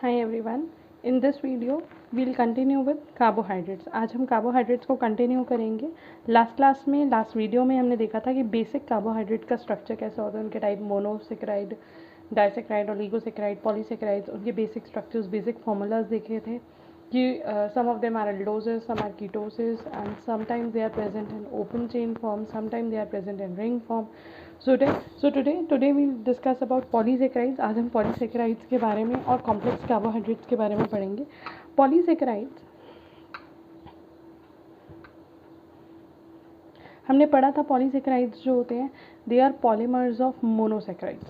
Hi everyone. In this video we'll continue with carbohydrates. आज हम carbohydrates को continue करेंगे. लास्ट वीडियो में हमने देखा था कि बेसिक कार्बोहाइड्रेट का स्ट्रक्चर कैसा होता है, उनके type monosaccharide, disaccharide, oligosaccharide, polysaccharides, उनके बेसिक स्ट्रक्चर्स, बेसिक फार्मूलाज देखे थे कि some of them are aldoses, some are ketoses, and sometimes they are present in open chain form, sometimes they are present in ring form. Today we'll discuss about polysaccharides. आज हम polysaccharides के बारे में और complex carbohydrates के बारे में पढ़ेंगे. polysaccharides हमने पढ़ा था. polysaccharides जो होते हैं they are polymers of monosaccharides.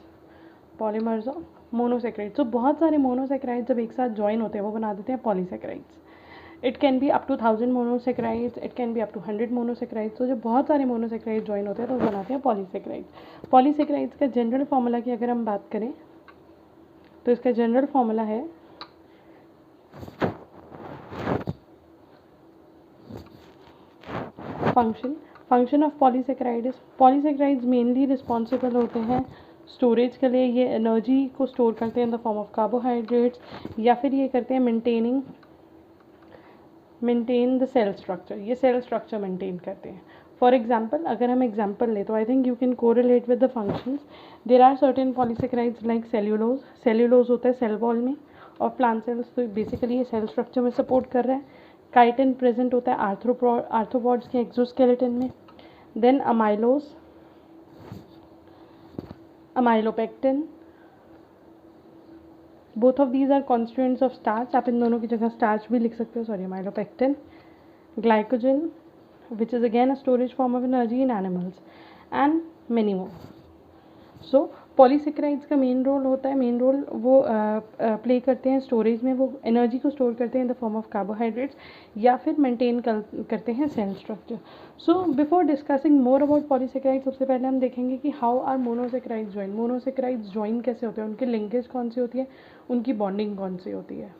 तो बहुत सारे monosaccharides जब एक साथ ज्वाइन होते हैं वो बना देते हैं polysaccharides. It can be up to 1000 monosaccharides, it can be up to 100 monosaccharides. तो जब बहुत सारे मोनोसेक्राइड ज्वाइन होते हैं तो बनाते हैं पॉलीसेक्राइड्स. पॉलीसेक्राइड्स का जनरल फार्मूला की अगर हम बात करें तो इसका जनरल फार्मूला है function of polysaccharides mainly responsible होते हैं स्टोरेज के लिए. ये एनर्जी को स्टोर करते हैं in the form of carbohydrates, या फिर ये करते हैं मेंटेन द सेल स्ट्रक्चर. ये सेल स्ट्रक्चर मेंटेन करते हैं. फॉर एग्जाम्पल अगर हम एग्जाम्पल लें तो I think you can correlate with the functions. There are certain polysaccharides like cellulose होता है सेल वॉल में और प्लांट सेल्स, तो बेसिकली ये सेल स्ट्रक्चर में सपोर्ट कर रहा है. काइटिन प्रेजेंट होता है आर्थ्रोपॉड्स के एक्सोस्केलेटन में. Then amylopectin, both of these are constituents of starch. आप इन दोनों की जगह स्टार्च भी लिख सकते हो. Sorry, amylopectin. Glycogen which is again a storage form of energy in animals, and many more. So polysaccharides का मेन रोल होता है, मेन रोल वो प्ले करते हैं स्टोरेज में. वो एनर्जी को स्टोर करते हैं in the form of carbohydrates या फिर मेंटेन करते हैं cell structure. So before discussing more about polysaccharides, सबसे पहले हम देखेंगे कि how are monosaccharides join. Monosaccharides join कैसे होते हैं, उनकी लिंकेज कौन सी होती है, उनकी बॉन्डिंग कौन सी होती है.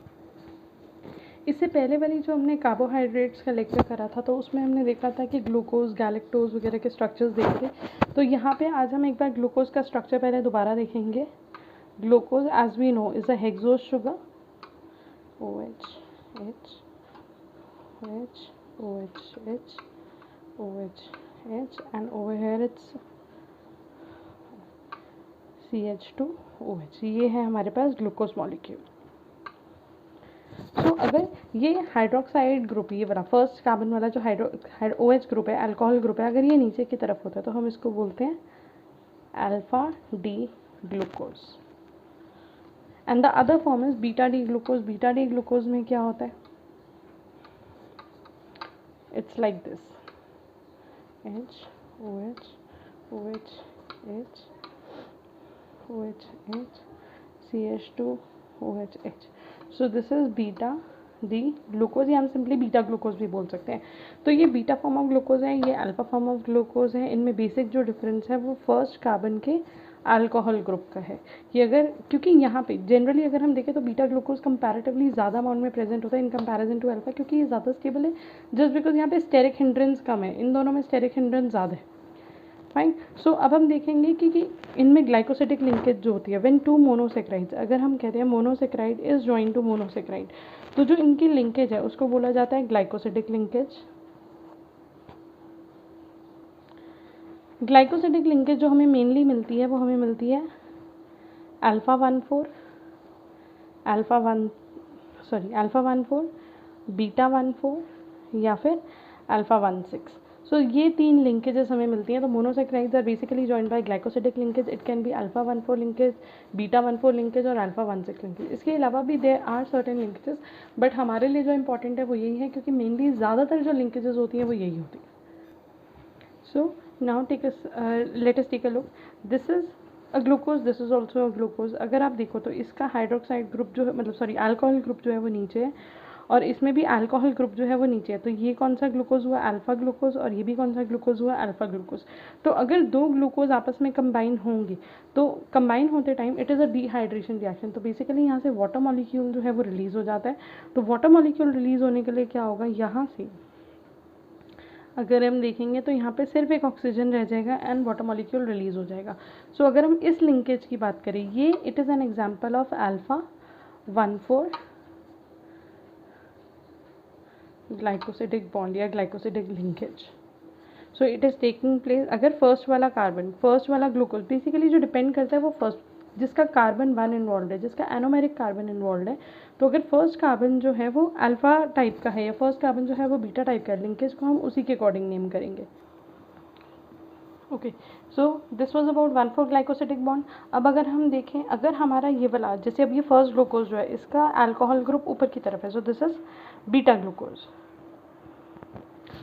इससे पहले वाली जो हमने कार्बोहाइड्रेट्स का लेक्चर करा था तो उसमें हमने देखा था कि ग्लूकोज, गैलेक्टोज वगैरह के स्ट्रक्चर्स देखे थे. तो यहाँ पे आज हम एक बार ग्लूकोज का स्ट्रक्चर पहले दोबारा देखेंगे. Glucose as we know is a hexose sugar, OH, H, OH, OH, H, OH, H, and over here it's CH2OH. ये है हमारे पास ग्लूकोज मॉलिक्यूल. सो अगर ये हाइड्रोक्साइड ग्रुप, ये वाला फर्स्ट कार्बन वाला जो OH ग्रुप है, अल्कोहल ग्रुप है, अगर ये नीचे की तरफ होता है तो हम इसको बोलते हैं alpha D glucose. And the other form is beta D glucose. Beta D glucose में क्या होता है, it's like this, H, OH, OH, H, OH, H, CH2OH, H. So this is beta D glucose, या हम simply beta glucose भी बोल सकते हैं. तो ये बीटा फॉर्म ऑफ ग्लूकोज है, ये अल्फा फॉर्म ऑफ ग्लूकोज है. इनमें बेसिक जो डिफरेंस है वो फर्स्ट कार्बन के अल्कोहल ग्रुप का है. ये अगर, क्योंकि यहाँ पे जनरली अगर हम देखें तो बीटा ग्लूकोज कंपैरेटिवली ज़्यादा अमाउंट में प्रेजेंट होता है इन कंपैरिजन टू अल्फा, क्योंकि ये ज़्यादा स्टेबल है. जस्ट बिकॉज यहाँ पे स्टेरिक हिंड्रेंस कम है, इन दोनों में स्टेरिक हिंड्रेंस ज़्यादा है. फाइन. सो अब हम देखेंगे कि इनमें ग्लाइकोसिटिक लिंकेज जो होती है व्हेन टू मोनोसेक्राइड्स, अगर हम कहते हैं monosaccharide is join to monosaccharide, तो जो इनकी लिंकेज है उसको बोला जाता है ग्लाइकोसिटिक लिंकेज. ग्लाइकोसिटिक लिंकेज जो हमें मेनली मिलती है वो हमें मिलती है अल्फा 14, बीटा 14 या फिर अल्फा 16. सो ये तीन लिंकेजेस हमें मिलती हैं. तो monosaccharides are basically joined by glycosidic linkage. It can be alpha 14 linkage, beta 14 linkage और अल्फा 16 लिंकेज. इसके अलावा भी there are certain linkages, but हमारे लिए जो इंपॉर्टेंट है वो यही है क्योंकि मेनली ज़्यादातर जो लिंकेजेस होती हैं वो यही होती है. So now let us take a look. This is a glucose, this is also a glucose. अगर आप देखो तो इसका हाइड्रोक्साइड ग्रुप जो है, मतलब सॉरी अल्कोहल ग्रुप जो है वो नीचे है और इसमें भी अल्कोहल ग्रुप जो है वो नीचे है. तो ये कौन सा ग्लूकोज हुआ, अल्फा ग्लूकोज, और ये भी कौन सा ग्लूकोज हुआ, अल्फा ग्लूकोज. तो अगर दो ग्लूकोज आपस में कंबाइन होंगे तो कंबाइन होते time it is a dehydration reaction. तो बेसिकली यहाँ से वाटर मॉलिक्यूल जो है वो रिलीज़ हो जाता है. तो वाटर मॉलिक्यूल रिलीज़ होने के लिए क्या होगा, यहाँ से अगर हम देखेंगे तो यहाँ पे सिर्फ एक ऑक्सीजन रह जाएगा एंड वाटर मॉलिक्यूल रिलीज़ हो जाएगा. सो अगर हम इस लिंकेज की बात करें, ये it is an example of alpha 1,4 glycosidic bond या glycosidic linkage. So it is taking place. अगर फर्स्ट वाला कार्बन, फर्स्ट वाला ग्लूकोज, बेसिकली जो डिपेंड करता है वो फर्स्ट, जिसका कार्बन 1 इन्वॉल्व है, जिसका एनोमेरिक कार्बन इन्वॉल्व है, तो अगर फर्स्ट कार्बन जो है वो अल्फा टाइप का है या फर्स्ट कार्बन जो है वो बीटा टाइप का है, लिंकेज को हम उसी के अकॉर्डिंग नेम करेंगे. Okay, so this was about 1,4 glycosidic bond. अब अगर हम देखें, अगर हमारा ये वाला, जैसे अब ये फर्स्ट ग्लूकोज जो है इसका अल्कोहल ग्रुप ऊपर की तरफ है, so this is beta glucose.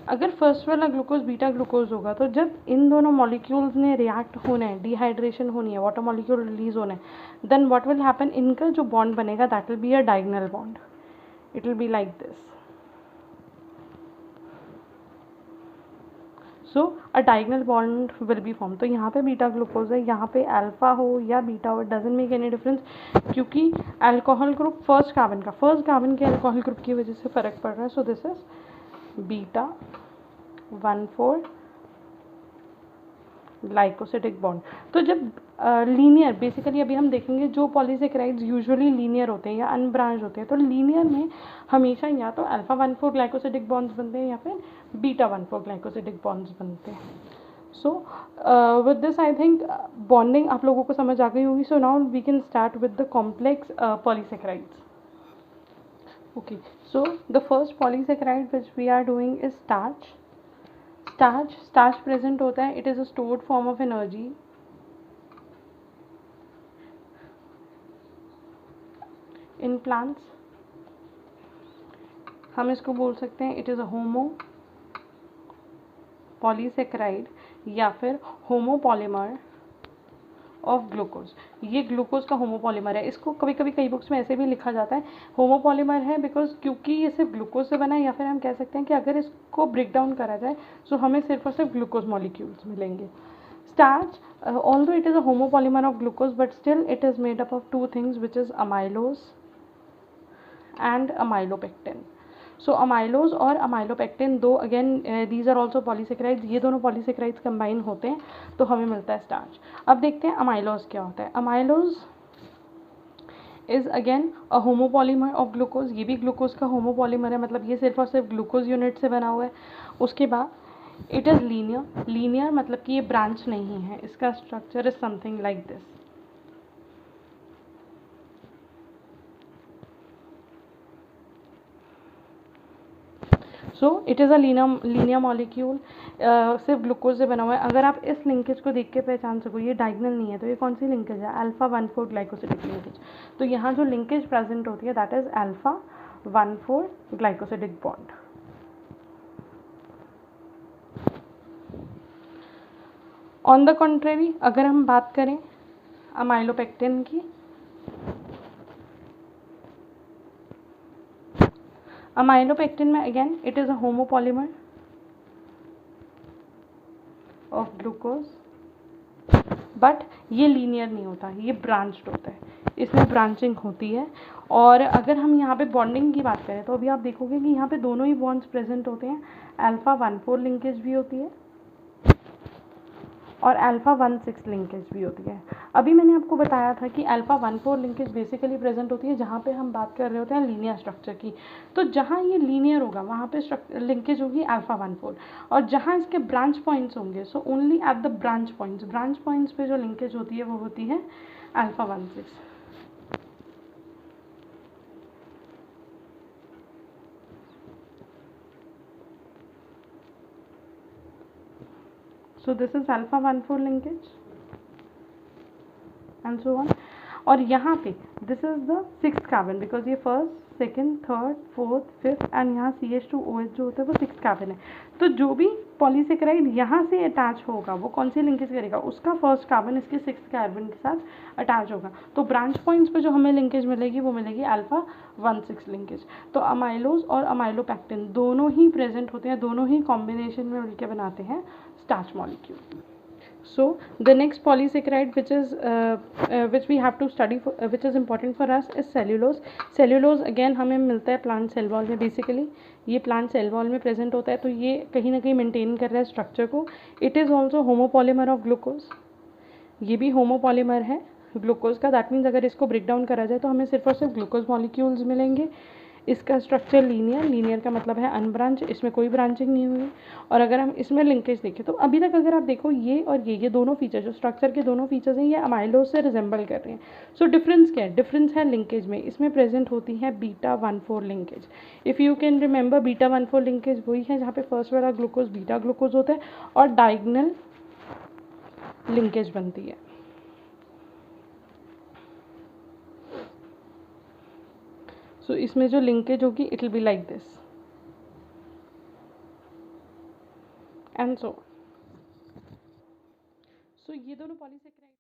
अगर फर्स्ट वाला ग्लूकोज बीटा ग्लूकोज होगा तो जब इन दोनों मॉलिक्यूल्स ने रिएक्ट होना है, डिहाइड्रेशन होनी है, वाटर मॉलिक्यूल रिलीज होना है, देन व्हाट विल हैपन, इनका जो बॉन्ड बनेगा that will be a diagonal bond. It will be like this. So a diagonal bond will be form. तो यहाँ पे बीटा ग्लूकोज है, यहाँ पे अल्फा हो या बीटा हो, it doesn't make any difference, क्योंकि अल्कोहल ग्रुप फर्स्ट कार्बन के अल्कोहल ग्रुप की वजह से फ़र्क पड़ रहा है. So this is beta 1,4 glycosidic bond. तो जब लीनियर, बेसिकली अभी हम देखेंगे जो पॉलीसेकेराइड्स यूजुअली लीनियर होते हैं या अनब्रांच होते हैं, तो लीनियर में हमेशा या तो अल्फा 1,4 ग्लाइकोसिडिक बॉन्ड्स बनते हैं या फिर बीटा 1,4 ग्लाइकोसिडिक बॉन्ड्स बनते हैं. So with this I think bonding आप लोगों को समझ आ गई होगी. So now we can start with the complex polysaccharides. Okay, so the first polysaccharide which we are doing is starch. Starch present होता है, it is a stored form of energy. In plants हम इसको बोल सकते हैं it is a homo polysaccharide या फिर homopolymer of glucose. ये ग्लूकोज का होमोपॉलीमर है. इसको कभी कभी कई बुक्स में ऐसे भी लिखा जाता है होमोपॉलीमर है, बिकॉज क्योंकि ये सिर्फ ग्लूकोज से बना है, या फिर हम कह सकते हैं कि अगर इसको ब्रेक डाउन करा जाए सो हमें सिर्फ और सिर्फ ग्लूकोज मॉलिक्यूल्स मिलेंगे. Starch, although it is a homopolymer of glucose, but still it is made up of 2 things which is amylose and amylopectin. So amylose और अमाइलोपेक्टिन दो, again these are also polysaccharides. ये दोनों polysaccharides combine होते हैं तो हमें मिलता है स्टार्च. अब देखते हैं अमाइलोज क्या होता है. Amylose is again a homopolymer of glucose. ये भी ग्लूकोज का होमोपॉलीमर है, मतलब ये सिर्फ और सिर्फ ग्लूकोज यूनिट से बना हुआ है. उसके बाद इट इज़ लीनियर मतलब कि ये ब्रांच नहीं है. इसका structure is something like this. So it is a linear molecule, सिर्फ ग्लूकोज से बना हुआ है. अगर आप इस लिंकेज को देख के पहचान सको ये डायगोनल नहीं है, तो ये कौन सी लिंकेज है, अल्फा 1,4 ग्लाइकोसिडिक लिंकेज. तो यहाँ जो लिंकेज प्रेजेंट होती है that is alpha 1,4 glycosidic bond. On the contrary अगर हम बात करें अमाइलोपेक्टिन की, अमाइलोपेक्टिन में again it is a homopolymer of glucose, but ये लीनियर नहीं होता, ये ब्रांच्ड होता है. इसमें ब्रांचिंग होती है. और अगर हम यहाँ पे बॉन्डिंग की बात करें तो अभी आप देखोगे कि यहाँ पे दोनों ही बॉन्ड्स प्रेजेंट होते हैं. अल्फा 1,4 लिंकेज भी होती है और अल्फा 1,6 लिंकेज भी होती है. अभी मैंने आपको बताया था कि अल्फा 1,4 लिंकेज बेसिकली प्रेजेंट होती है जहाँ पे हम बात कर रहे होते हैं लीनियर स्ट्रक्चर की. तो जहाँ ये लीनियर होगा वहाँ पे लिंकेज होगी अल्फा 1,4, और जहाँ इसके ब्रांच पॉइंट्स होंगे so only at the branch points पे जो लिंकेज होती है वो होती है alpha 1,6. So this is alpha 1,4 linkage and so on. और यहाँ पे this is the 6th carbon because ये first, second, third, fourth, fifth and यहाँ CH2OH जो होता है वो 6th carbon है. तो जो भी पॉलीसेकेराइड यहाँ से अटैच होगा वो कौन सी लिंकेज करेगा, उसका फर्स्ट कार्बन इसके 6th कार्बन के साथ अटैच होगा. तो ब्रांच पॉइंट्स पे जो हमें लिंकेज मिलेगी वो मिलेगी अल्फा 1,6 लिंकेज. तो अमाइलोज और अमाइलोपेक्टिन दोनों ही प्रेजेंट होते हैं, दोनों ही कॉम्बिनेशन में मिलकर बनाते हैं starch molecule. So the next polysaccharide which we have to study for, which is important for us is cellulose. Cellulose again हमें मिलता है plant cell wall में. बेसिकली ये plant cell wall में present होता है, तो ये कहीं ना कहीं मेंटेन कर रहा है स्ट्रक्चर को. It is also homopolymer of glucose. ये भी होमोपॉलीमर है ग्लूकोज का। दैट मीन्स अगर इसको ब्रेक डाउन करा जाए तो हमें सिर्फ और सिर्फ ग्लूकोज मॉलिक्यूल्स मिलेंगे। इसका स्ट्रक्चर लीनियर, लीनियर का मतलब है अनब्रांच, इसमें कोई ब्रांचिंग नहीं हुई। और अगर हम इसमें लिंकेज देखें तो अभी तक अगर आप देखो ये और ये दोनों फीचर, जो स्ट्रक्चर के दोनों फीचर्स हैं, ये अमाइलोज से रिजेंबल कर रहे हैं। सो डिफरेंस क्या है? डिफरेंस है लिंकेज में। इसमें प्रेजेंट होती है β14 linkage. If you can remember, β14 linkage वही है जहाँ पे फर्स्ट वाला ग्लूकोज बीटा ग्लूकोज होता है और डायगनल लिंकेज बनती है। सो इसमें जो लिंकेज होगी it will be like this and so ये दोनों पॉलीसेकेराइड